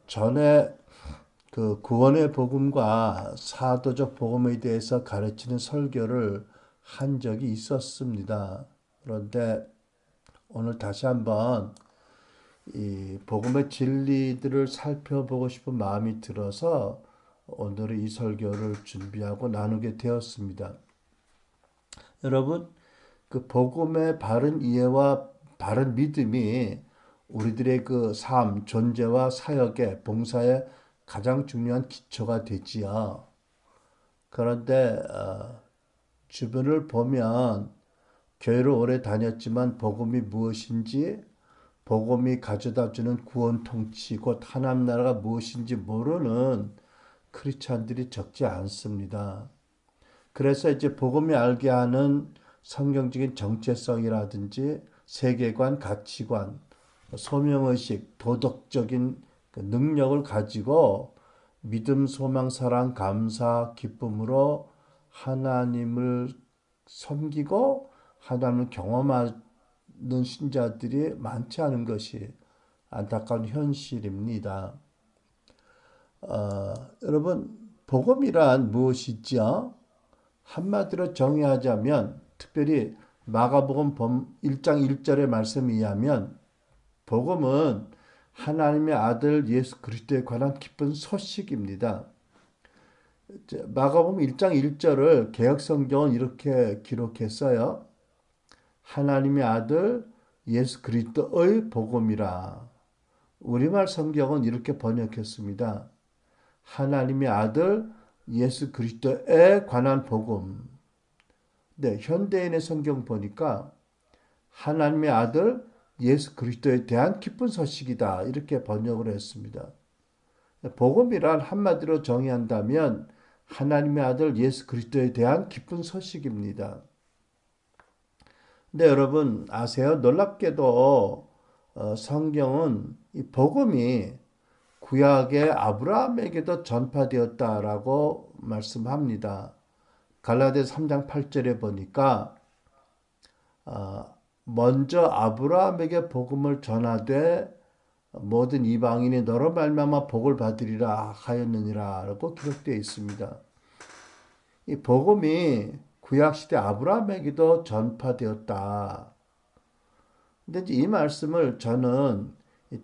전에 그 구원의 복음과 사도적 복음에 대해서 가르치는 설교를 한 적이 있었습니다. 그런데 오늘 다시 한번 이 복음의 진리들을 살펴보고 싶은 마음이 들어서 오늘 이 설교를 준비하고 나누게 되었습니다. 여러분, 그 복음의 바른 이해와 바른 믿음이 우리들의 그 삶, 존재와 사역의 봉사에 가장 중요한 기초가 되지요. 그런데 주변을 보면 교회를 오래 다녔지만 복음이 무엇인지, 복음이 가져다주는 구원 통치, 곧 하나님 나라가 무엇인지 모르는 크리스찬들이 적지 않습니다. 그래서 이제 복음이 알게 하는 성경적인 정체성이라든지 세계관, 가치관, 소명의식, 도덕적인 그 능력을 가지고 믿음, 소망, 사랑, 감사, 기쁨으로 하나님을 섬기고 하나님을 경험하는 신자들이 많지 않은 것이 안타까운 현실입니다. 여러분, 복음이란 무엇이죠? 한마디로 정의하자면 특별히 마가복음 1장 1절의 말씀에 의하면 복음은 하나님의 아들 예수 그리스도에 관한 기쁜 소식입니다. 마가복음 1장 1절을 개역성경은 이렇게 기록했어요. 하나님의 아들 예수 그리스도의 복음이라. 우리말 성경은 이렇게 번역했습니다. 하나님의 아들 예수 그리스도에 관한 복음. 네, 현대인의 성경 보니까 하나님의 아들 예수 그리스도에 대한 기쁜 소식이다. 이렇게 번역을 했습니다. 복음이란 한마디로 정의한다면 하나님의 아들 예수 그리스도에 대한 기쁜 소식입니다. 근데 여러분 아세요? 놀랍게도 성경은 이 복음이 구약의 아브라함에게도 전파되었다라고 말씀합니다. 갈라디아서 3장 8절에 보니까 먼저 아브라함에게 복음을 전하되 모든 이방인이 너로 말미암아 복을 받으리라 하였느니라라고 기록되어 있습니다. 이 복음이 구약 시대 아브라함에게도 전파되었다. 근데 이제 이 말씀을 저는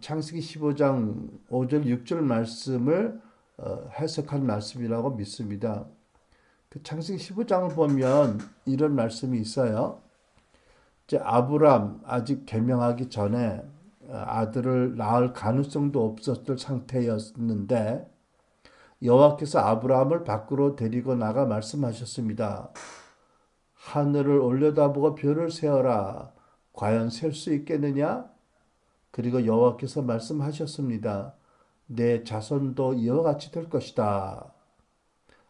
창세기 15장 5절 6절 말씀을 해석한 말씀이라고 믿습니다. 그 창세기 15장을 보면 이런 말씀이 있어요. 이제 아브람 아직 개명하기 전에 아들을 낳을 가능성도 없었을 상태였는데 여호와께서 아브라함을 밖으로 데리고 나가 말씀하셨습니다. 하늘을 올려다보고 별을 세어라. 과연 셀 수 있겠느냐? 그리고 여호와께서 말씀하셨습니다. 내 자손도 이와 같이 될 것이다.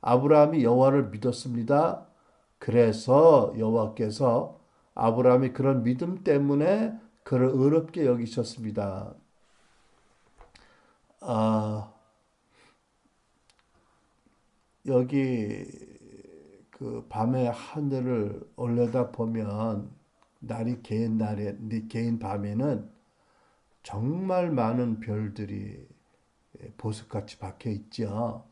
아브라함이 여호와를 믿었습니다. 그래서 여호와께서 아브라함이 그런 믿음 때문에 그를 의롭게 여기셨습니다. 여기 그 밤에 하늘을 올려다 보면 날이 개인 날에 개인 밤에는 정말 많은 별들이 보석같이 박혀 있죠.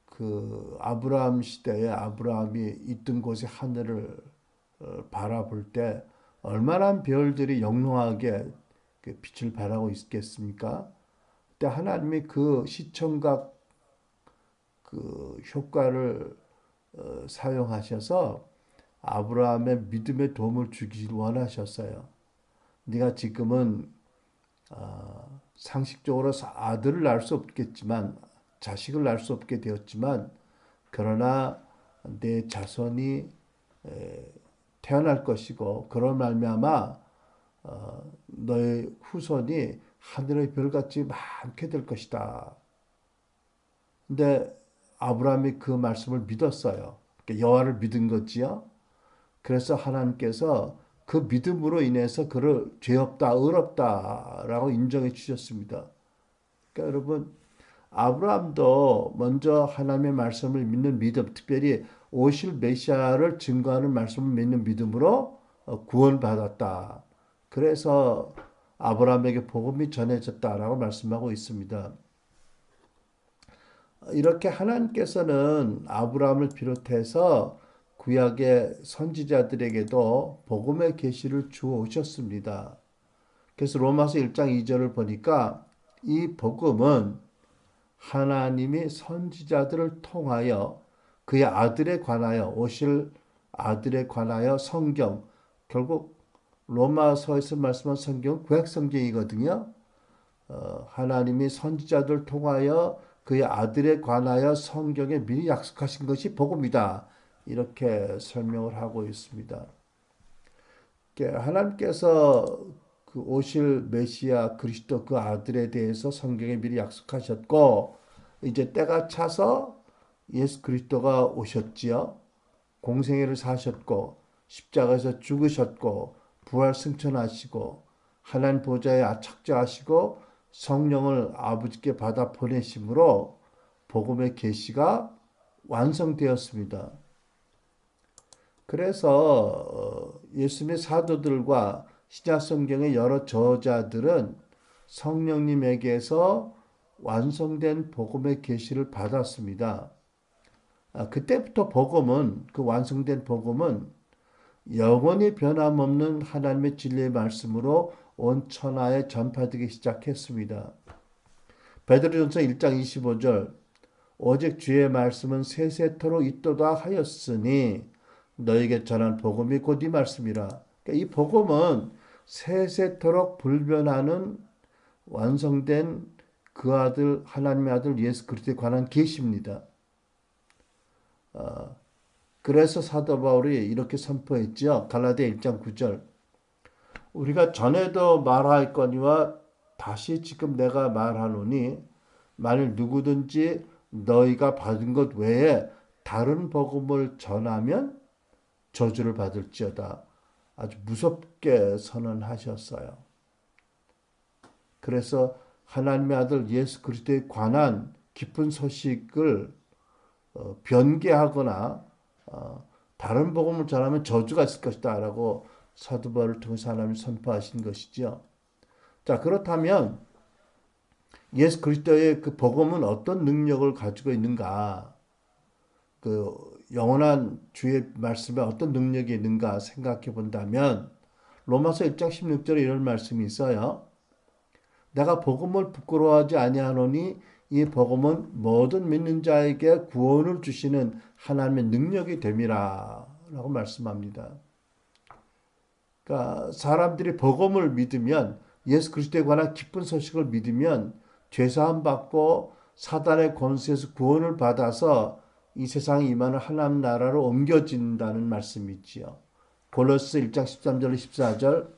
그 아브라함 시대에 아브라함이 있던 곳의 하늘을 바라볼 때 얼마나 별들이 영롱하게 빛을 발하고 있겠습니까? 그때 하나님이 그 시청각 그 효과를 사용하셔서 아브라함의 믿음의 도움을 주기를 원하셨어요. 네가 지금은 상식적으로 아들을 낳을 수 없겠지만 자식을 낳을 수 없게 되었지만 그러나 내 자손이 태어날 것이고 그런 말미암아 너의 후손이 하늘의 별같이 많게 될 것이다. 근데 아브라함이 그 말씀을 믿었어요. 여호와를 믿은 거지요. 그래서 하나님께서 그 믿음으로 인해서 그를 죄 없다, 의롭다라고 인정해 주셨습니다. 그러니까 여러분 아브라함도 먼저 하나님의 말씀을 믿는 믿음, 특별히 오실 메시아를 증거하는 말씀을 믿는 믿음으로 구원받았다. 그래서 아브라함에게 복음이 전해졌다라고 말씀하고 있습니다. 이렇게 하나님께서는 아브라함을 비롯해서 구약의 선지자들에게도 복음의 계시를 주어 오셨습니다. 그래서 로마서 1장 2절을 보니까 이 복음은 하나님이 선지자들을 통하여 그의 아들에 관하여 오실 아들에 관하여 성경, 결국 로마서에서 말씀한 성경은 구약 성경이거든요. 하나님이 선지자들 통하여 그의 아들에 관하여 성경에 미리 약속하신 것이 복음이다. 이렇게 설명을 하고 있습니다. 하나님께서 그 오실 메시아 그리스도 그 아들에 대해서 성경에 미리 약속하셨고 이제 때가 차서 예수 그리스도가 오셨지요. 공생애를 사셨고 십자가에서 죽으셨고 부활 승천하시고 하나님 보좌에 착저하시고 성령을 아버지께 받아 보내심으로 복음의 계시가 완성되었습니다. 그래서 예수님의 사도들과 신약 성경의 여러 저자들은 성령님에게서 완성된 복음의 계시를 받았습니다. 그때부터 복음은 그 완성된 복음은 영원히 변함없는 하나님의 진리의 말씀으로 온 천하에 전파되기 시작했습니다. 베드로전서 1장 25절 오직 주의 말씀은 세세토록 있도다 하였으니 너에게 전한 복음이 곧 이 말씀이라. 그러니까 이 복음은 세세토록 불변하는 완성된 그 아들 하나님의 아들 예수 그리스도에 관한 계시입니다. 그래서 사도 바울이 이렇게 선포했죠. 갈라디아 1장 9절 우리가 전에도 말하였거니와 다시 지금 내가 말하노니 만일 누구든지 너희가 받은 것 외에 다른 복음을 전하면 저주를 받을지어다. 아주 무섭게 선언하셨어요. 그래서 하나님의 아들 예수 그리스도에 관한 기쁜 소식을 변개하거나 다른 복음을 전하면 저주가 있을 것이다 라고 사도 바울을 통해서 하나님이 선포하신 것이죠. 자, 그렇다면 예수 그리스도의 그 복음은 어떤 능력을 가지고 있는가? 그 영원한 주의 말씀에 어떤 능력이 있는가 생각해 본다면 로마서 1장 16절에 이런 말씀이 있어요. 내가 복음을 부끄러워하지 아니하노니 이 복음은 모든 믿는 자에게 구원을 주시는 하나님의 능력이 됨이라 라고 말씀합니다. 그러니까 사람들이 복음을 믿으면 예수 그리스도에 관한 기쁜 소식을 믿으면 죄사함 받고 사단의 권세에서 구원을 받아서 이 세상에 임하는 하나님 나라로 옮겨진다는 말씀이지요. 골로새 1장 13절 14절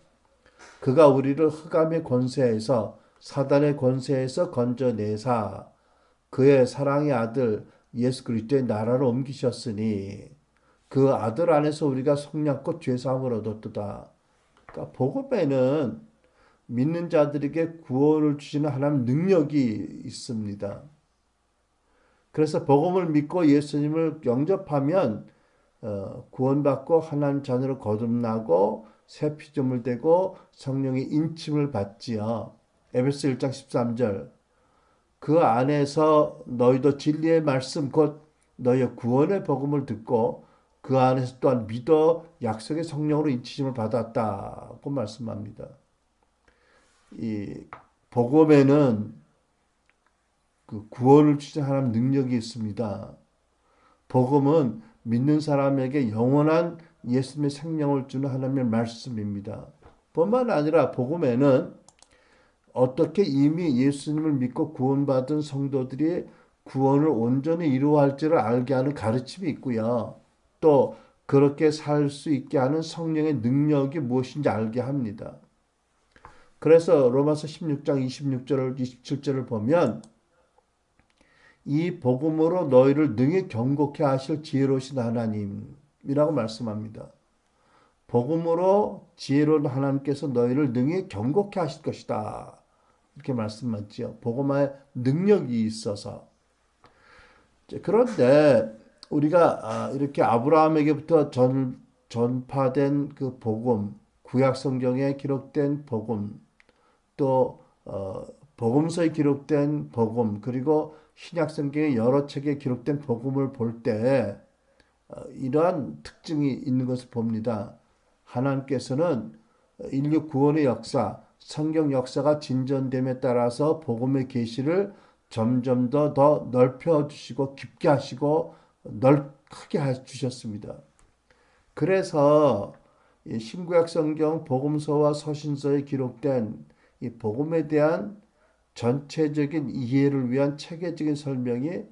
그가 우리를 흑암의 권세에서 사단의 권세에서 건져내사 그의 사랑의 아들 예수 그리스도의 나라로 옮기셨으니 그 아들 안에서 우리가 속량껏 죄사함을 얻었도다. 그러니까 복음에는 믿는 자들에게 구원을 주시는 하나님 능력이 있습니다. 그래서 복음을 믿고 예수님을 영접하면 구원받고 하나님 자녀로 거듭나고 새 피조물 되고 성령의 인침을 받지요. 에베소 1장 13절 그 안에서 너희도 진리의 말씀 곧 너희의 구원의 복음을 듣고 그 안에서 또한 믿어 약속의 성령으로 인치심을 받았다고 말씀합니다. 이 복음에는 그 구원을 주시는 하나님 능력이 있습니다. 복음은 믿는 사람에게 영원한 예수님의 생명을 주는 하나님의 말씀입니다. 뿐만 아니라 복음에는 어떻게 이미 예수님을 믿고 구원받은 성도들이 구원을 온전히 이루어할지를 알게 하는 가르침이 있고요. 또 그렇게 살 수 있게 하는 성령의 능력이 무엇인지 알게 합니다. 그래서 로마서 16장 26절 27절을 보면 이 복음으로 너희를 능히 경고케 하실 지혜로우신 하나님이라고 말씀합니다. 복음으로 지혜로운 하나님께서 너희를 능히 경고케 하실 것이다. 이렇게 말씀하지요. 복음의 능력이 있어서. 그런데 우리가 이렇게 아브라함에게부터 전파된 그 복음, 구약 성경에 기록된 복음, 또 복음서에 기록된 복음 그리고 신약 성경의 여러 책에 기록된 복음을 볼 때 이러한 특징이 있는 것을 봅니다. 하나님께서는 인류 구원의 역사, 성경 역사가 진전됨에 따라서 복음의 계시를 점점 더 넓혀 주시고 깊게 하시고 크게 해주셨습니다. 그래서 이 신구약 성경 복음서와 서신서에 기록된 이 복음에 대한 전체적인 이해를 위한 체계적인 설명이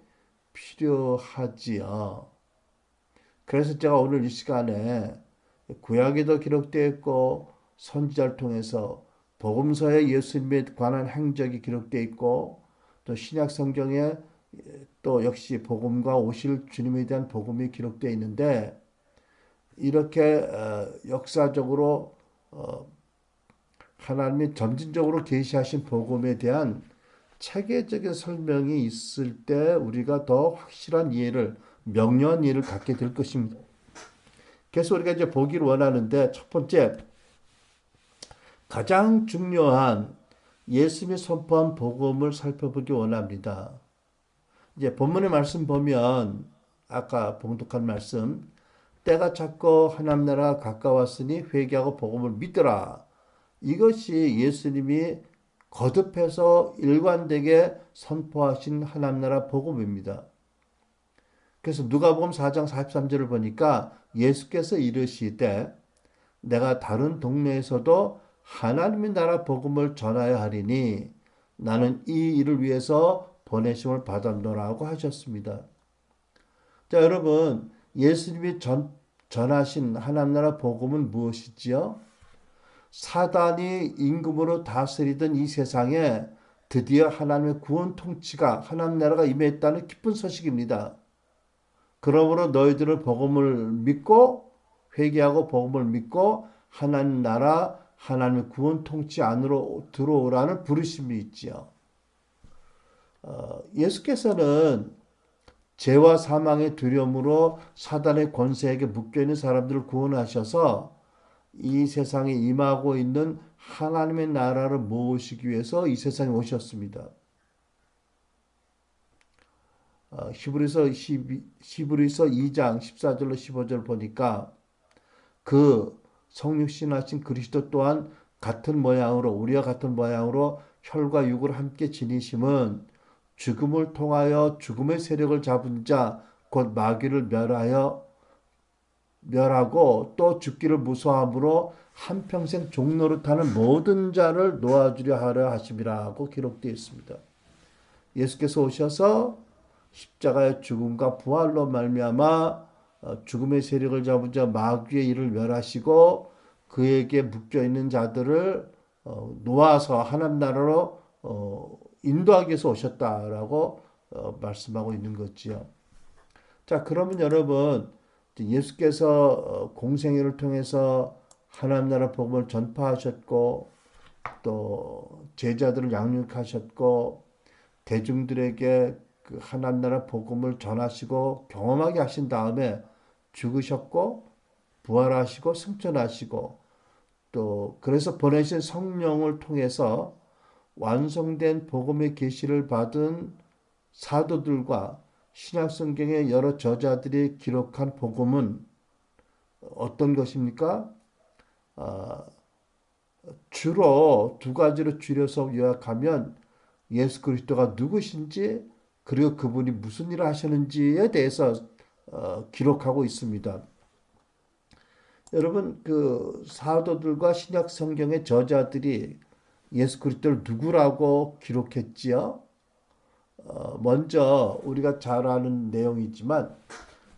필요하지요. 그래서 제가 오늘 이 시간에 구약에도 기록되어 있고 선지자를 통해서 복음서에 예수님에 관한 행적이 기록되어 있고 또 신약 성경에 또 역시 복음과 오실 주님에 대한 복음이 기록되어 있는데 이렇게 역사적으로 하나님이 점진적으로 계시하신 복음에 대한 체계적인 설명이 있을 때 우리가 더 확실한 이해를 명료한 이해를 갖게 될 것입니다. 그래서 우리가 이제 보기를 원하는데 첫 번째 가장 중요한 예수님이 선포한 복음을 살펴보기 원합니다. 이제 본문의 말씀 보면 아까 봉독한 말씀 때가 찼고 하나님 나라가 가까웠으니 회개하고 복음을 믿더라. 이것이 예수님이 거듭해서 일관되게 선포하신 하나님 나라 복음입니다. 그래서 누가복음 4장 43절을 보니까 예수께서 이르시되 내가 다른 동네에서도 하나님의 나라 복음을 전하여야 하리니 나는 이 일을 위해서 보내심을 받았노라고 하셨습니다. 자, 여러분 예수님이 전하신 하나님 나라 복음은 무엇이지요? 사단이 임금으로 다스리던 이 세상에 드디어 하나님의 구원 통치가 하나님 나라가 임했다는 기쁜 소식입니다. 그러므로 너희들은 복음을 믿고 회개하고 복음을 믿고 하나님 나라 하나님의 구원 통치 안으로 들어오라는 부르심이 있지요. 예수께서는 죄와 사망의 두려움으로 사단의 권세에게 묶여있는 사람들을 구원하셔서 이 세상에 임하고 있는 하나님의 나라를 모으시기 위해서 이 세상에 오셨습니다. 히브리서 2장 14절로 15절 보니까 그 성육신하신 그리스도 또한 같은 모양으로 우리와 같은 모양으로 혈과 육을 함께 지니심은 죽음을 통하여 죽음의 세력을 잡은 자 곧 마귀를 멸하고 또 죽기를 무서워함으로 한평생 종노릇하는 모든 자를 놓아주려 하려 하심이라고 기록되어 있습니다. 예수께서 오셔서 십자가의 죽음과 부활로 말미암아 죽음의 세력을 잡은 자 마귀의 일을 멸하시고 그에게 묶여있는 자들을 놓아서 하나님 나라로 인도하기 위해서 오셨다라고 말씀하고 있는 거지요. 자, 그러면 여러분 예수께서 공생애를 통해서 하나님 나라 복음을 전파하셨고 또 제자들을 양육하셨고 대중들에게 그 하나님 나라 복음을 전하시고 경험하게 하신 다음에 죽으셨고 부활하시고 승천하시고 또 그래서 보내신 성령을 통해서 완성된 복음의 계시를 받은 사도들과 신약 성경의 여러 저자들이 기록한 복음은 어떤 것입니까? 주로 두 가지로 줄여서 요약하면 예수 그리스도가 누구신지 그리고 그분이 무슨 일을 하셨는지에 대해서 기록하고 있습니다. 여러분 그 사도들과 신약 성경의 저자들이 예수 그리스도를 누구라고 기록했지요? 먼저 우리가 잘 아는 내용이지만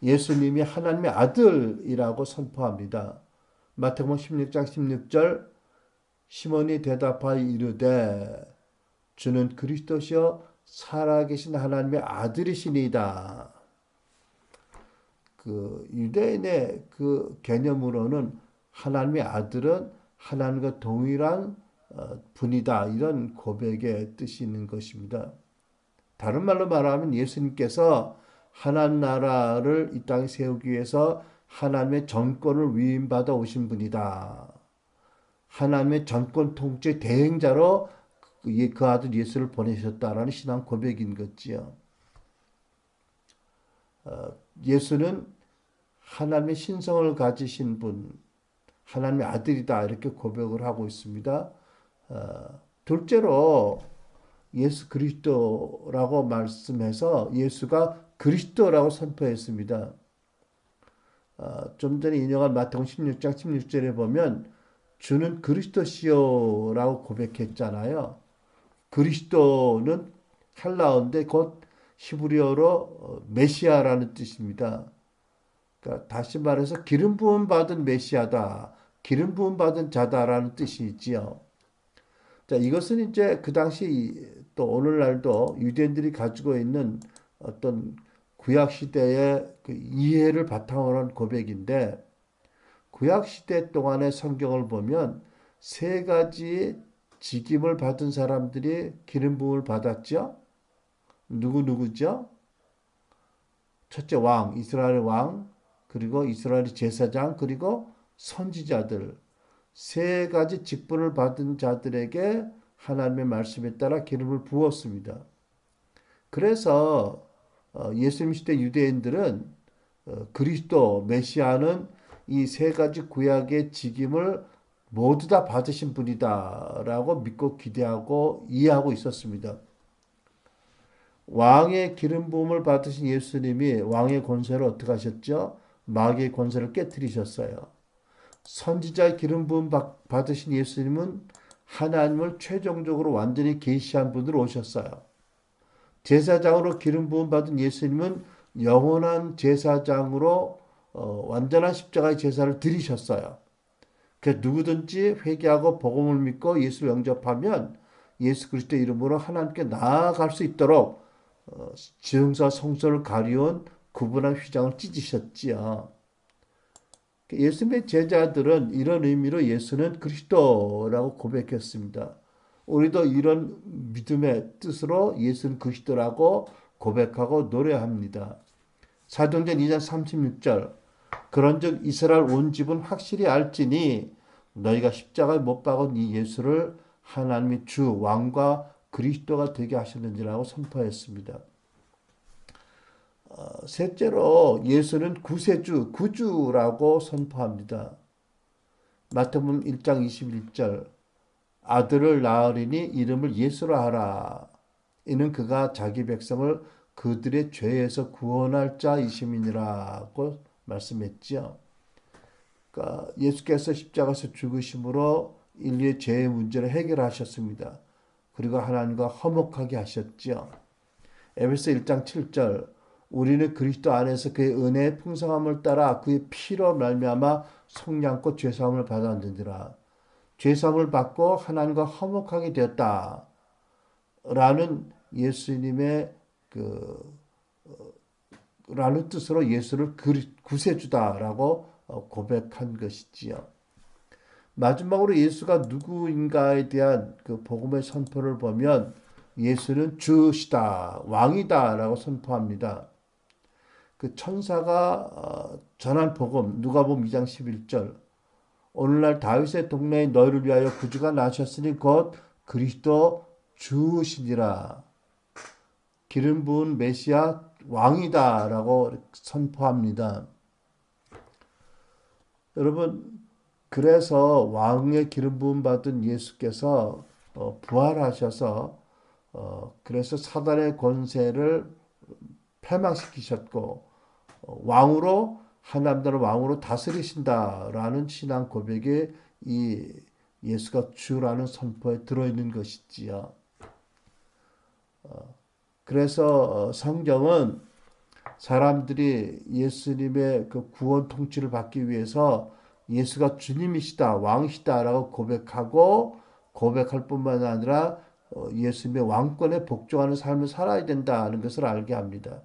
예수님이 하나님의 아들이라고 선포합니다. 마태복음 16장 16절 시몬이 대답하여 이르되 주는 그리스도시요 살아계신 하나님의 아들이시니이다. 그 유대인의 그 개념으로는 하나님의 아들은 하나님과 동일한 분이다. 이런 고백의 뜻이 있는 것입니다. 다른 말로 말하면 예수님께서 하나님 나라를 이 땅에 세우기 위해서 하나님의 정권을 위임받아 오신 분이다. 하나님의 전권 통치 대행자로 그 아들 예수를 보내셨다라는 신앙 고백인 거지요. 예수는 하나님의 신성을 가지신 분, 하나님의 아들이다 이렇게 고백을 하고 있습니다. 둘째로 예수 그리스도라고 말씀해서 예수가 그리스도라고 선포했습니다. 좀 전에 인용한 마태복음 16장 16절에 보면 주는 그리스도시요라고 고백했잖아요. 그리스도는 헬라어인데 곧 히브리어로 메시아라는 뜻입니다. 그러니까 다시 말해서 기름 부음 받은 메시아다, 기름 부음 받은 자다라는 뜻이 있지요. 자, 이것은 이제 그 당시 또 오늘날도 유대인들이 가지고 있는 어떤 구약 시대의 그 이해를 바탕으로 한 고백인데 구약 시대 동안의 성경을 보면 세 가지 직임을 받은 사람들이 기름 부음을 받았죠. 누구죠? 첫째 왕, 이스라엘 왕, 그리고 이스라엘 제사장, 그리고 선지자들. 세 가지 직분을 받은 자들에게 하나님의 말씀에 따라 기름을 부었습니다. 그래서 예수님 시대 유대인들은 그리스도 메시아는 이 세 가지 구약의 직임을 모두 다 받으신 분이다라고 믿고 기대하고 이해하고 있었습니다. 왕의 기름 부음을 받으신 예수님이 왕의 권세를 어떻게 하셨죠? 마귀의 권세를 깨뜨리셨어요. 선지자의 기름 부음 받으신 예수님은 하나님을 최종적으로 완전히 계시한 분으로 오셨어요. 제사장으로 기름 부음 받은 예수님은 영원한 제사장으로 완전한 십자가의 제사를 드리셨어요. 그래서 누구든지 회개하고 복음을 믿고 예수를 영접하면 예수 그리스도 이름으로 하나님께 나아갈 수 있도록 지성과 성소를 가리운 구분한 휘장을 찢으셨지요. 예수님의 제자들은 이런 의미로 예수는 그리스도라고 고백했습니다. 우리도 이런 믿음의 뜻으로 예수는 그리스도라고 고백하고 노래합니다. 사도행전 2장 36절 그런즉 이스라엘 온 집은 확실히 알지니 너희가 십자가에 못 박은 이 예수를 하나님이 주 왕과 그리스도가 되게 하셨는지라고 선포했습니다. 셋째로 예수는 구세주, 구주라고 선포합니다. 마태복음 1장 21절 아들을 낳으리니 이름을 예수라 하라. 이는 그가 자기 백성을 그들의 죄에서 구원할 자이심이니라고 말씀했지요. 그러니까 예수께서 십자가에서 죽으심으로 인류의 죄의 문제를 해결하셨습니다. 그리고 하나님과 화목하게 하셨지요. 에베소 1장 7절 우리는 그리스도 안에서 그의 은혜의 풍성함을 따라 그의 피로 말미암아 속량고 죄사함을 받았느니라. 죄사함을 받고 하나님과 화목하게 되었다. 라는 예수님의 라는 뜻으로 예수를 구세주다라고 고백한 것이지요. 마지막으로 예수가 누구인가에 대한 그 복음의 선포를 보면 예수는 주시다, 왕이다라고 선포합니다. 그 천사가 전한 복음 누가복음 2장 11절 오늘날 다윗의 동네에 너희를 위하여 구주가 나셨으니 곧 그리스도 주시니라. 기름 부은 메시아 왕이다라고 선포합니다. 여러분 그래서 왕의 기름 부음 받은 예수께서 부활하셔서 그래서 사단의 권세를 패망시키셨고 왕으로 하나님의 왕으로 다스리신다라는 신앙 고백에 이 예수가 주라는 선포에 들어있는 것이지요. 그래서 성경은 사람들이 예수님의 그 구원 통치를 받기 위해서 예수가 주님이시다, 왕이시다라고 고백할 뿐만 아니라 예수님의 왕권에 복종하는 삶을 살아야 된다는 것을 알게 합니다.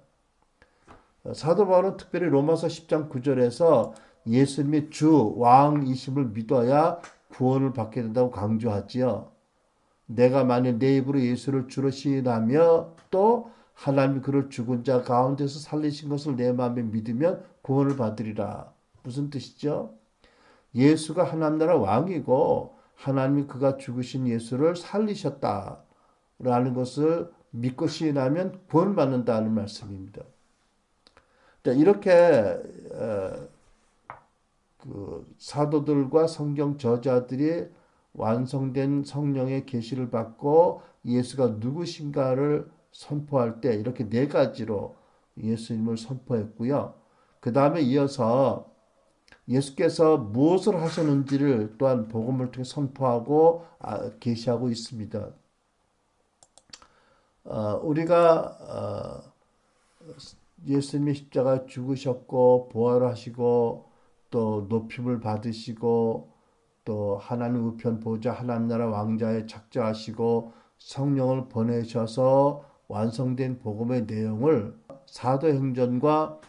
사도 바울은 특별히 로마서 10장 9절에서 예수님이 주 왕이심을 믿어야 구원을 받게 된다고 강조하지요. 내가 만일 내 입으로 예수를 주로 시인하며 또 하나님이 그를 죽은 자 가운데서 살리신 것을 내 마음에 믿으면 구원을 받으리라. 무슨 뜻이죠? 예수가 하나님 나라 왕이고 하나님이 그가 죽으신 예수를 살리셨다라는 것을 믿고 시인하면 구원받는다는 말씀입니다. 이렇게 그 사도들과 성경 저자들이 완성된 성령의 계시를 받고 예수가 누구신가를 선포할 때 이렇게 네 가지로 예수님을 선포했고요. 그 다음에 이어서 예수께서 무엇을 하셨는지를 또한 복음을 통해 선포하고 계시하고 있습니다. 우리가 예수님이 십자가에 죽으셨고 부활하시고 또 높임을 받으시고 또 하나님 우편 보좌 하나님 나라 왕자에 착좌하시고 성령을 보내셔서 완성된 복음의 내용을 사도행전과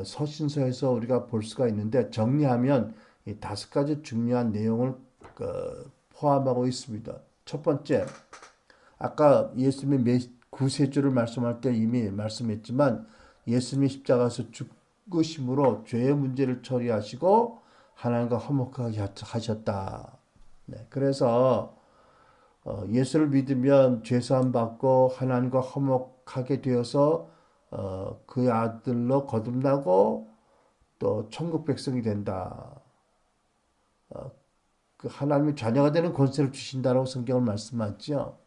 서신서에서 우리가 볼 수가 있는데 정리하면 이 5가지 중요한 내용을 포함하고 있습니다. 첫 번째, 아까 예수님의 구세주를 말씀할 때 이미 말씀했지만 예수님이 십자가에서 죽으심으로 죄의 문제를 처리하시고 하나님과 화목하게 하셨다. 네, 그래서 예수를 믿으면 죄사함 받고 하나님과 화목하게 되어서 그의 아들로 거듭나고 또 천국 백성이 된다. 그 하나님의 자녀가 되는 권세를 주신다라고 성경을 말씀하죠.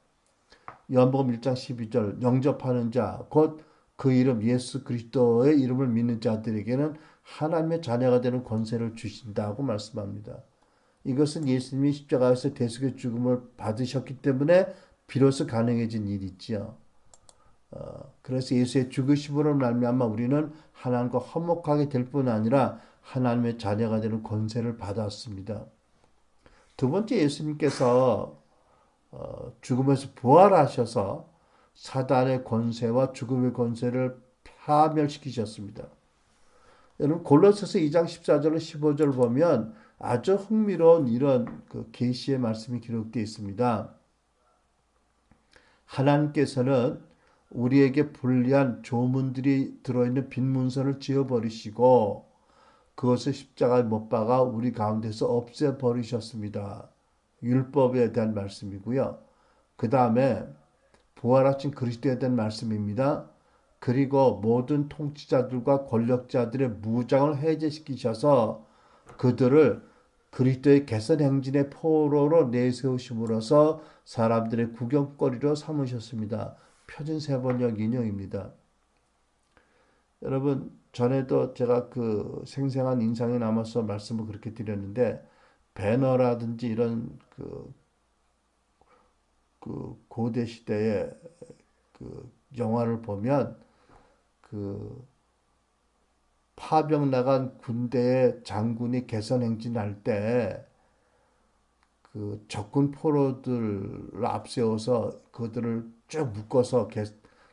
요한복음 1장 12절 영접하는 자 곧 그 이름 예수 그리스도의 이름을 믿는 자들에게는 하나님의 자녀가 되는 권세를 주신다고 말씀합니다. 이것은 예수님이 십자가에서 대속의 죽음을 받으셨기 때문에 비로소 가능해진 일이지요. 그래서 예수의 죽으심으로 말미암아 우리는 하나님과 화목하게 될 뿐 아니라 하나님의 자녀가 되는 권세를 받았습니다. 두 번째, 예수님께서 죽음에서 부활하셔서 사단의 권세와 죽음의 권세를 파멸시키셨습니다. 여러분 골로새서 2장 14절 15절 보면 아주 흥미로운 이런 그 계시의 말씀이 기록되어 있습니다. 하나님께서는 우리에게 불리한 조문들이 들어있는 빈 문서를 지어버리시고 그것을 십자가에 못 박아 우리 가운데서 없애버리셨습니다. 율법에 대한 말씀이고요. 그 다음에 부활하신 그리스도에 대한 말씀입니다. 그리고 모든 통치자들과 권력자들의 무장을 해제시키셔서 그들을 그리스도의 개선 행진의 포로로 내세우심으로써 사람들의 구경거리로 삼으셨습니다. 표준 세번역 인용입니다. 여러분 전에도 제가 그 생생한 인상에 남아서 말씀을 그렇게 드렸는데 배너라든지 이런 그 고대 시대의 그 영화를 보면 그 파병 나간 군대의 장군이 개선 행진할 때 그 적군 포로들을 앞세워서 그들을 쭉 묶어서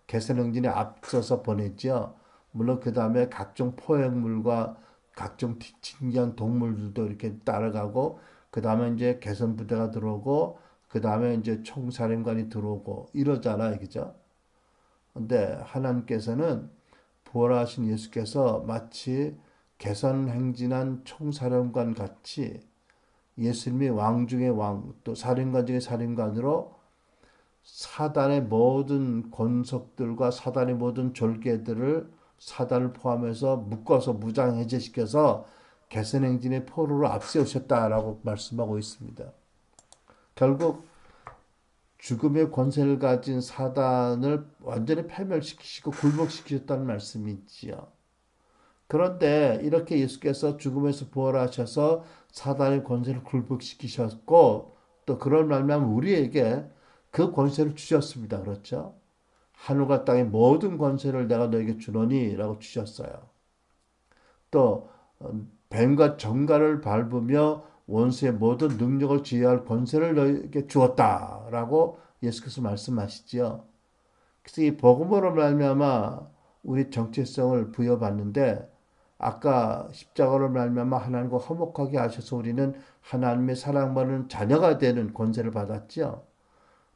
개선 행진에 앞서서 보냈죠. 물론 그 다음에 각종 포획물과 각종 신기한 동물들도 이렇게 따라가고 그 다음에 이제 개선 부대가 들어오고 그 다음에 이제 총사령관이 들어오고 이러잖아요, 그죠? 근데 하나님께서는 부활하신 예수께서 마치 개선 행진한 총사령관 같이 예수님이 왕 중의 왕, 또 사령관 중의 사령관으로 사단의 모든 권속들과 사단의 모든 졸개들을 사단을 포함해서 묶어서 무장 해제시켜서 개선 행진의 포로로 앞세우셨다라고 말씀하고 있습니다. 결국 죽음의 권세를 가진 사단을 완전히 패멸시키시고 굴복시키셨다는 말씀이지요. 그런데 이렇게 예수께서 죽음에서 부활하셔서 사단의 권세를 굴복시키셨고 또 그런 말미암아 우리에게 그 권세를 주셨습니다. 그렇죠? 하늘과 땅의 모든 권세를 내가 너에게 주노니 라고 주셨어요. 또 뱀과 정갈을 밟으며 원수의 모든 능력을 제어할 권세를 너에게 주었다라고 예수께서 말씀하시지요. 그래서 이 복음으로 말미암아 우리 정체성을 부여받는데 아까 십자가로 말미암아 하나님과 화목하게 하셔서 우리는 하나님의 사랑받는 자녀가 되는 권세를 받았죠.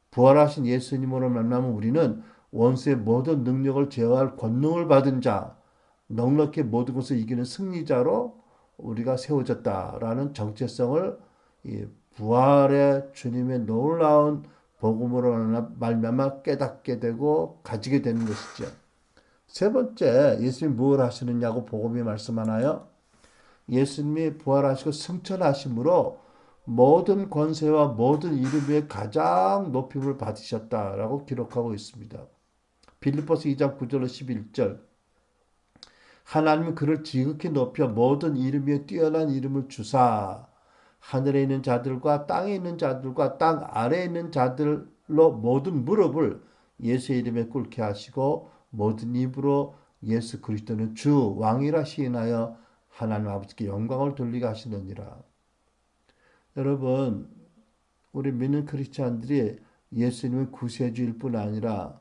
부활하신 예수님으로 말미암아 우리는 원수의 모든 능력을 제어할 권능을 받은 자, 넉넉히 모든 것을 이기는 승리자로 우리가 세워졌다라는 정체성을 부활의 주님의 놀라운 복음으로 말미암아 깨닫게 되고 가지게 되는 것이죠. 세 번째, 예수님이 무엇을 하시느냐고 복음이 말씀하나요? 예수님이 부활하시고 승천하심으로 모든 권세와 모든 이름 위에 가장 높임을 받으셨다라고 기록하고 있습니다. 빌립보서 2장 9절로 11절. 하나님은 그를 지극히 높여 모든 이름 위에 뛰어난 이름을 주사 하늘에 있는 자들과 땅에 있는 자들과 땅 아래에 있는 자들로 모든 무릎을 예수의 이름에 꿇게 하시고 모든 입으로 예수 그리스도는 주 왕이라 시인하여 하나님 아버지께 영광을 돌리게 하시느니라. 여러분, 우리 믿는 크리스찬들이 예수님은 구세주일 뿐 아니라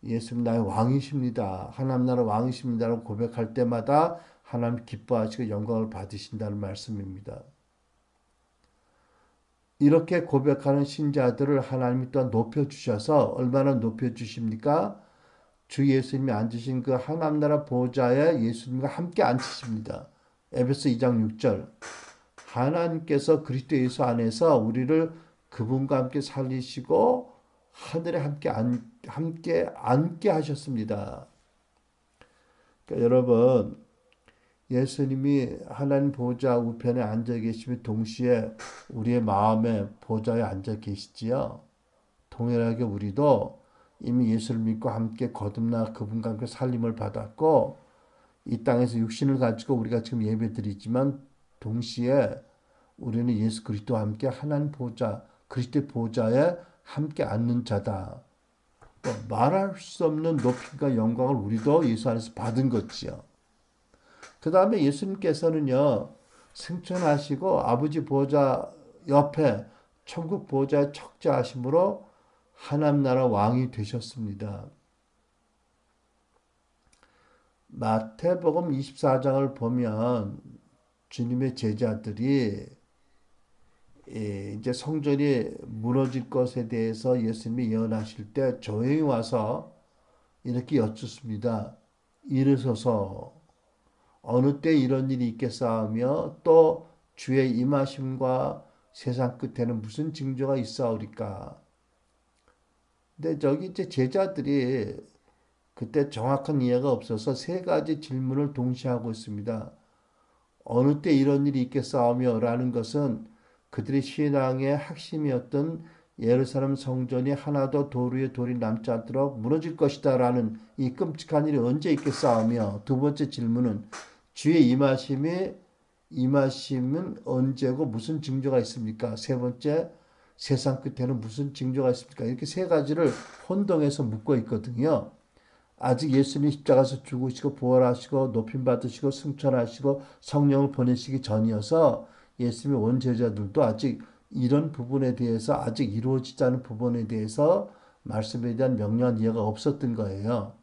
예수님 나의 왕이십니다. 하나님 나라 왕이십니다라고 고백할 때마다 하나님 기뻐하시고 영광을 받으신다는 말씀입니다. 이렇게 고백하는 신자들을 하나님이 또한 높여주셔서 얼마나 높여주십니까? 주 예수님이 앉으신 그 하나님 나라 보좌에 예수님과 함께 앉히십니다. 에베소 2장 6절. 하나님께서 그리스도 예수 안에서 우리를 그분과 함께 살리시고 하늘에 함께 앉게 하셨습니다. 그러니까 여러분, 예수님이 하나님 보좌 우편에 앉아 계시며 동시에 우리의 마음에 보좌에 앉아 계시지요. 동일하게 우리도 이미 예수를 믿고 함께 거듭나 그분과 함께 살림을 받았고 이 땅에서 육신을 가지고 우리가 지금 예배드리지만 동시에 우리는 예수 그리스도와 함께 하나님 보좌, 그리스도의 보좌에 함께 앉는 자다. 말할 수 없는 높임과 영광을 우리도 예수 안에서 받은 거지요. 그 다음에 예수님께서는요, 승천하시고 아버지 보좌 옆에 천국 보좌에 척죄하심으로 하나님 나라 왕이 되셨습니다. 마태복음 24장을 보면 주님의 제자들이 이제 성전이 무너질 것에 대해서 예수님이 예언하실 때 조용히 와서 이렇게 여쭙습니다. 이르소서 어느 때 이런 일이 있겠사오며 또 주의 임하심과 세상 끝에는 무슨 징조가 있사오리까? 근데 저기 이제 제자들이 그때 정확한 이해가 없어서 세 가지 질문을 동시에 하고 있습니다. 어느 때 이런 일이 있겠사오며 라는 것은 그들의 신앙의 핵심이었던 예루살렘 성전이 하나도 돌 위에 돌이 남지 않도록 무너질 것이다 라는 이 끔찍한 일이 언제 있겠사오며 두 번째 질문은 주의 임하심은 언제고 무슨 징조가 있습니까? 세 번째 세상 끝에는 무슨 징조가 있습니까? 이렇게 세 가지를 혼동해서 묻고 있거든요. 아직 예수님 십자가에서 죽으시고 부활하시고 높임 받으시고 승천하시고 성령을 보내시기 전이어서 예수님의 원제자들도 아직 이런 부분에 대해서 아직 이루어지지 않은 부분에 대해서 말씀에 대한 명료한 이해가 없었던 거예요.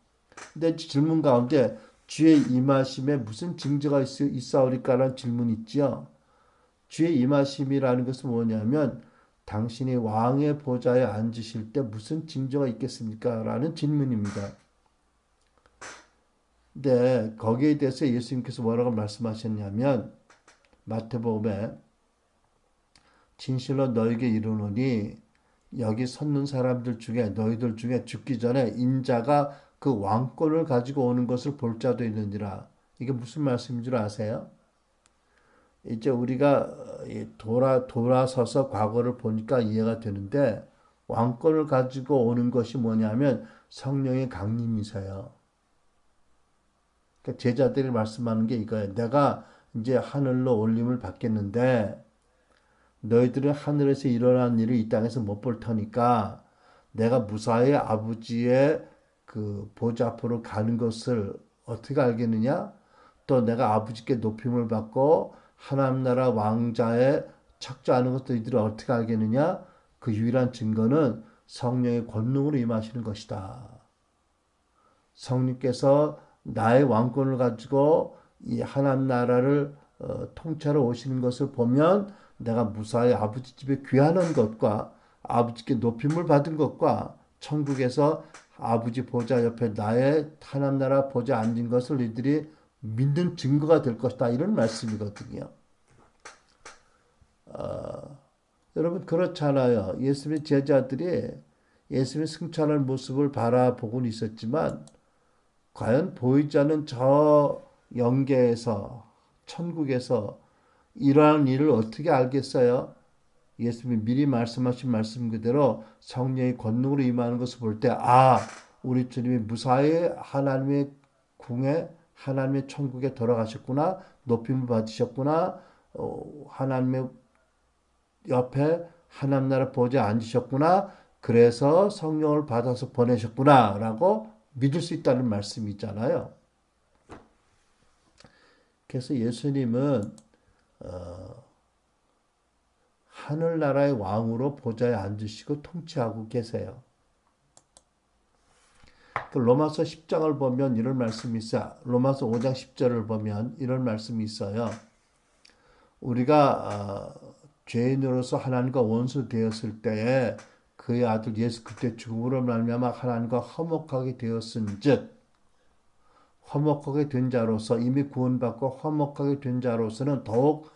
근데 질문 가운데 주의 임하심에 무슨 징조가 있사오리까라는 질문이 있죠. 주의 임하심이라는 것은 뭐냐면 당신이 왕의 보좌에 앉으실 때 무슨 징조가 있겠습니까? 라는 질문입니다. 근데 거기에 대해서 예수님께서 뭐라고 말씀하셨냐면 마태복음에 진실로 너에게 이르노니 여기 섰는 사람들 중에 너희들 중에 죽기 전에 인자가 그 왕권을 가지고 오는 것을 볼 자도 있느니라. 이게 무슨 말씀인 줄 아세요? 이제 우리가 돌아서서 과거를 보니까 이해가 되는데 왕권을 가지고 오는 것이 뭐냐면 성령의 강림이세요. 그러니까 제자들이 말씀하는 게 이거예요. 내가 이제 하늘로 올림을 받겠는데 너희들은 하늘에서 일어난 일을 이 땅에서 못 볼 터니까 내가 무사히 아버지의 그 보좌 앞으로 가는 것을 어떻게 알겠느냐? 또 내가 아버지께 높임을 받고 하나님 나라 왕자에 척죄하는 것도 이들을 어떻게 알겠느냐? 그 유일한 증거는 성령의 권능으로 임하시는 것이다. 성령께서 나의 왕권을 가지고 이 하나님 나라를 통째로 오시는 것을 보면 내가 무사히 아버지 집에 귀하는 것과 아버지께 높임을 받은 것과 천국에서 아버지 보좌 옆에 나의 하나님 나라 보좌에 앉은 것을 이들이 믿는 증거가 될 것이다. 이런 말씀이거든요. 여러분 그렇잖아요. 예수님의 제자들이 예수님의 승천할 모습을 바라보고는 있었지만 과연 보이지 않는 저 영계에서 천국에서 이러한 일을 어떻게 알겠어요? 예수님이 미리 말씀하신 말씀 그대로 성령의 권능으로 임하는 것을 볼 때, 아, 우리 주님이 무사히 하나님의 궁에, 하나님의 천국에 돌아가셨구나, 높임을 받으셨구나, 하나님의 옆에 하나님 나라 보좌에 앉으셨구나, 그래서 성령을 받아서 보내셨구나, 라고 믿을 수 있다는 말씀이 있잖아요. 그래서 예수님은 하늘나라의 왕으로 보좌에 앉으시고 통치하고 계세요. 그 로마서 10장을 보면 이런 말씀이 있어요. 로마서 5장 10절을 보면 이런 말씀이 있어요. 우리가 죄인으로서 하나님과 원수 되었을 때에 그의 아들 예수 그리스도의 죽음으로 말미암아 하나님과 화목하게 되었은즉 화목하게 된 자로서 이미 구원받고 화목하게 된 자로서는 더욱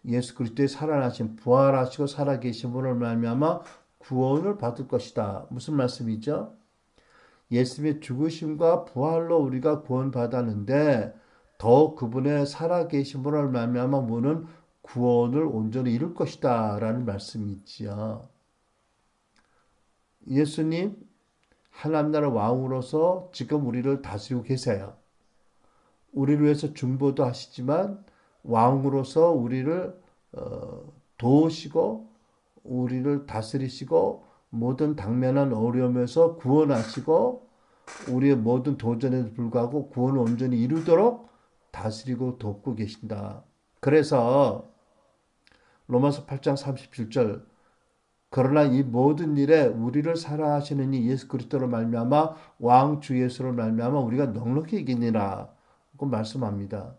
예수 그리스도의 살아나신 부활하시고 살아계신 분을 말미암아 구원을 받을 것이다. 무슨 말씀이죠? 예수님의 죽으심과 부활로 우리가 구원받았는데 더욱 그분의 살아계신 분을 말미암아 우리는 구원을 온전히 이룰 것이다 라는 말씀이지요. 예수님 하나님 나라 왕으로서 지금 우리를 다스리고 계세요. 우리를 위해서 중보도 하시지만 왕으로서 우리를 도우시고 우리를 다스리시고 모든 당면한 어려움에서 구원하시고 우리의 모든 도전에도 불구하고 구원을 온전히 이루도록 다스리고 돕고 계신다. 그래서 로마서 8장 37절 그러나 이 모든 일에 우리를 사랑하시는 이 예수 그리스도로 말미암아 왕 주 예수로 말미암아 우리가 넉넉히 이기니라 고 말씀합니다.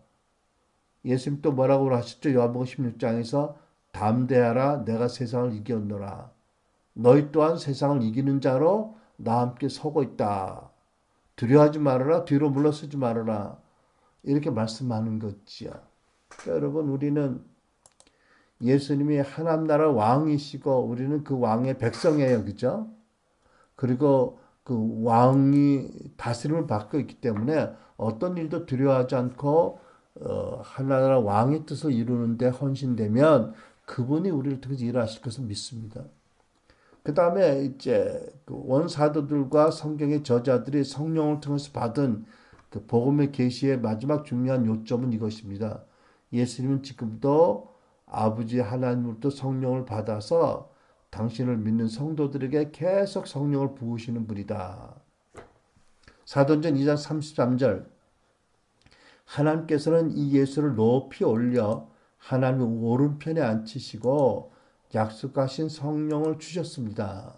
예수님 또 뭐라고 하셨죠? 요한복음 16장에서 담대하라 내가 세상을 이겼노라. 너희 또한 세상을 이기는 자로 나와 함께 서고 있다. 두려워하지 말아라. 뒤로 물러서지 말아라. 이렇게 말씀하는 거지요. 그러니까 여러분 우리는 예수님이 하나님 나라 왕이시고 우리는 그 왕의 백성이에요. 그죠? 그리고 그 왕이 다스림을 받고 있기 때문에 어떤 일도 두려워하지 않고 하나나라 왕의 뜻을 이루는데 헌신되면 그분이 우리를 통해서 일하실 것을 믿습니다. 그 다음에 이제 그 원사도들과 성경의 저자들이 성령을 통해서 받은 그 복음의 계시의 마지막 중요한 요점은 이것입니다. 예수님은 지금도 아버지 하나님으로부터 성령을 받아서 당신을 믿는 성도들에게 계속 성령을 부으시는 분이다. 사도행전 2장 33절 하나님께서는 이 예수를 높이 올려 하나님의 오른편에 앉히시고 약속하신 성령을 주셨습니다.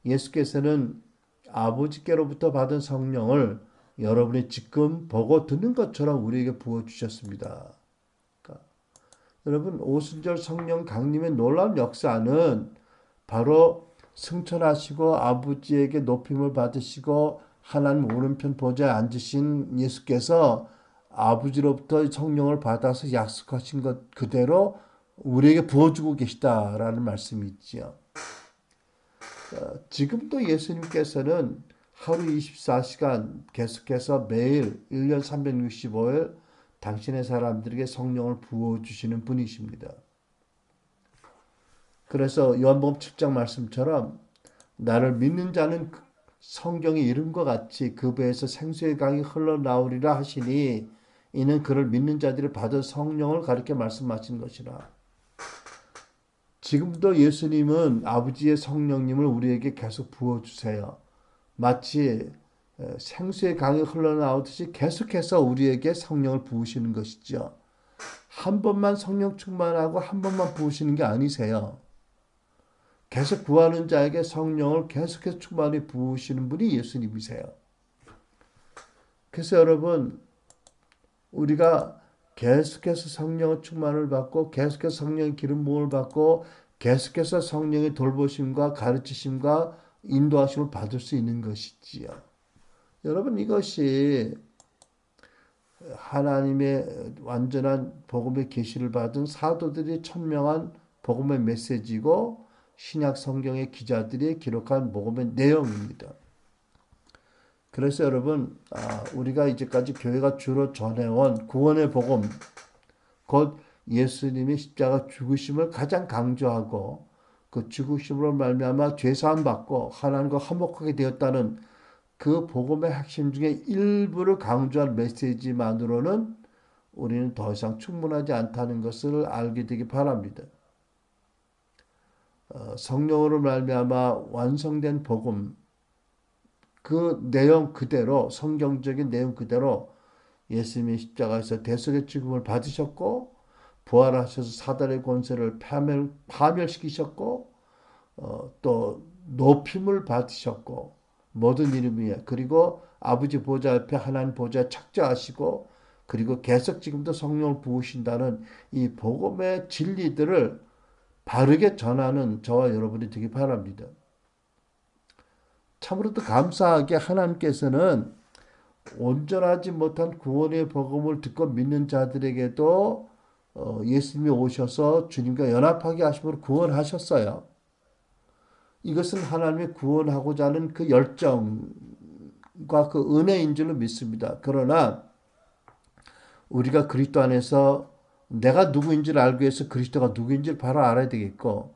예수께서는 아버지께로부터 받은 성령을 여러분이 지금 보고 듣는 것처럼 우리에게 부어주셨습니다. 그러니까 여러분 오순절 성령 강림의 놀라운 역사는 바로 승천하시고 아버지에게 높임을 받으시고 하나님 오른편 보좌에 앉으신 예수께서 아버지로부터 성령을 받아서 약속하신 것 그대로 우리에게 부어주고 계시다라는 말씀이 있지요. 지금도 예수님께서는 하루 24시간 계속해서 매일 1년 365일 당신의 사람들에게 성령을 부어주시는 분이십니다. 그래서 요한복음 7장 말씀처럼 나를 믿는 자는 성경의 이름과 같이 그 배에서 생수의 강이 흘러나오리라 하시니 이는 그를 믿는 자들이 받은 성령을 가리켜 말씀하신 것이라. 지금도 예수님은 아버지의 성령님을 우리에게 계속 부어주세요. 마치 생수의 강이 흘러나오듯이 계속해서 우리에게 성령을 부으시는 것이죠. 한 번만 성령 충만하고 한 번만 부으시는 게 아니세요. 계속 구하는 자에게 성령을 계속해서 충만히 부으시는 분이 예수님이세요. 그래서 여러분 우리가 계속해서 성령의 충만을 받고 계속해서 성령의 기름 부음을 받고 계속해서 성령의 돌보심과 가르치심과 인도하심을 받을 수 있는 것이지요. 여러분 이것이 하나님의 완전한 복음의 계시를 받은 사도들이 천명한 복음의 메시지고 신약 성경의 기자들이 기록한 복음의 내용입니다. 그래서 여러분, 우리가 이제까지 교회가 주로 전해온 구원의 복음, 곧 예수님이 십자가 죽으심을 가장 강조하고 그 죽으심으로 말미암아 죄사함 받고 하나님과 화목하게 되었다는 그 복음의 핵심 중에 일부를 강조한 메시지만으로는 우리는 더 이상 충분하지 않다는 것을 알게 되기 바랍니다. 성령으로 말미암아 완성된 복음, 그 내용 그대로, 성경적인 내용 그대로 예수님이 십자가에서 대속의 죽음을 받으셨고 부활하셔서 사단의 권세를 파멸시키셨고 또 높임을 받으셨고 모든 이름 위에, 그리고 아버지 보좌 옆에 하나님 보좌에 착좌하시고 그리고 계속 지금도 성령을 부으신다는 이 복음의 진리들을 바르게 전하는 저와 여러분이 되기 바랍니다. 참으로도 감사하게 하나님께서는 온전하지 못한 구원의 복음을 듣고 믿는 자들에게도 예수님이 오셔서 주님과 연합하게 하심으로 구원하셨어요. 이것은 하나님이 구원하고자 하는 그 열정과 그 은혜인 줄로 믿습니다. 그러나 우리가 그리스도 안에서 내가 누구인지를 알기 위해서 그리스도가 누구인지를 바로 알아야 되겠고,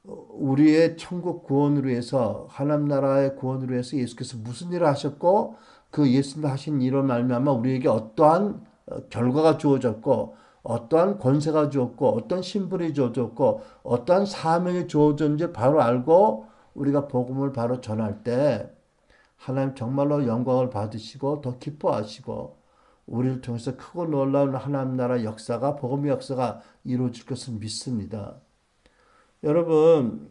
우리의 천국 구원을 위해서, 하나님 나라의 구원을 위해서 예수께서 무슨 일을 하셨고 그 예수님 하신 일로 말미암아 우리에게 어떠한 결과가 주어졌고 어떠한 권세가 주었고 어떤 신분이 주어졌고 어떠한 사명이 주어졌는지 바로 알고 우리가 복음을 바로 전할 때 하나님 정말로 영광을 받으시고 더 기뻐하시고 우리를 통해서 크고 놀라운 하나님 나라 역사가, 복음의 역사가 이루어질 것을 믿습니다. 여러분,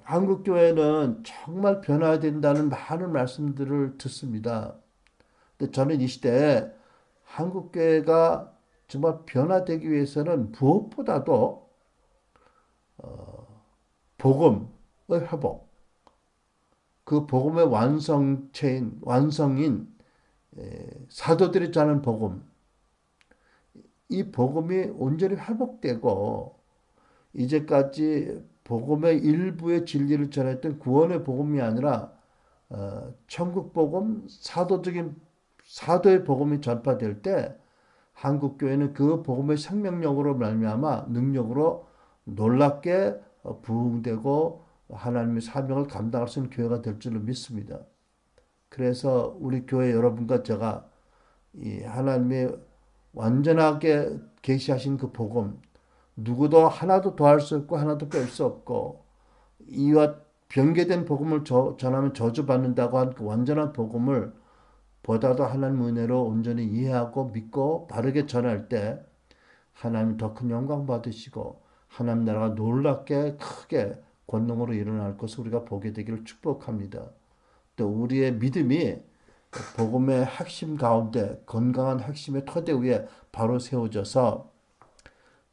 한국교회는 정말 변화해야 된다는 많은 말씀들을 듣습니다. 근데 저는 이 시대에 한국교회가 정말 변화되기 위해서는 무엇보다도 복음의 회복, 그 복음의 완성인 사도들이 전하는 복음, 이 복음이 온전히 회복되고 이제까지 복음의 일부의 진리를 전했던 구원의 복음이 아니라 천국 복음, 사도의 복음이 전파될 때 한국 교회는 그 복음의 생명력으로 말미암아 능력으로 놀랍게 부흥되고 하나님의 사명을 감당할 수 있는 교회가 될 줄로 믿습니다. 그래서 우리 교회 여러분과 제가 이 하나님의 완전하게 계시하신 그 복음, 누구도 하나도 더할 수 없고 하나도 뺄 수 없고 이와 변개된 복음을 전하면 저주받는다고 한 그 완전한 복음을 보다도 하나님 은혜로 온전히 이해하고 믿고 바르게 전할 때 하나님 더 큰 영광 받으시고 하나님 나라가 놀랍게 크게 권능으로 일어날 것을 우리가 보게 되기를 축복합니다. 또 우리의 믿음이 복음의 핵심 가운데 건강한 핵심의 토대 위에 바로 세워져서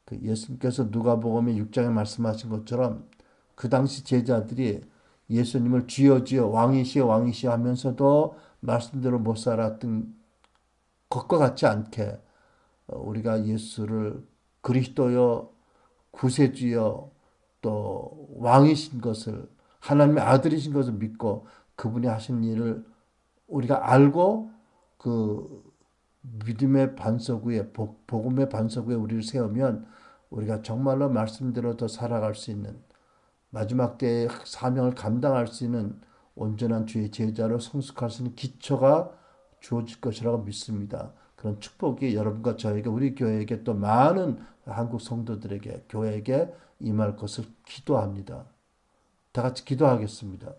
그 예수님께서 누가복음의 6장에 말씀하신 것처럼 그 당시 제자들이 예수님을 주여 주여 왕이시여 왕이시여 하면서도 말씀대로 못 살았던 것과 같지 않게 우리가 예수를 그리스도여 구세주여 또 왕이신 것을, 하나님의 아들이신 것을 믿고 그분이 하신 일을 우리가 알고 그 믿음의 반석 위에, 복음의 반석 위에 우리를 세우면 우리가 정말로 말씀대로 더 살아갈 수 있는, 마지막 때의 사명을 감당할 수 있는 온전한 주의 제자로 성숙할 수 있는 기초가 주어질 것이라고 믿습니다. 그런 축복이 여러분과 저에게, 우리 교회에게, 또 많은 한국 성도들에게, 교회에게 임할 것을 기도합니다. 다 같이 기도하겠습니다.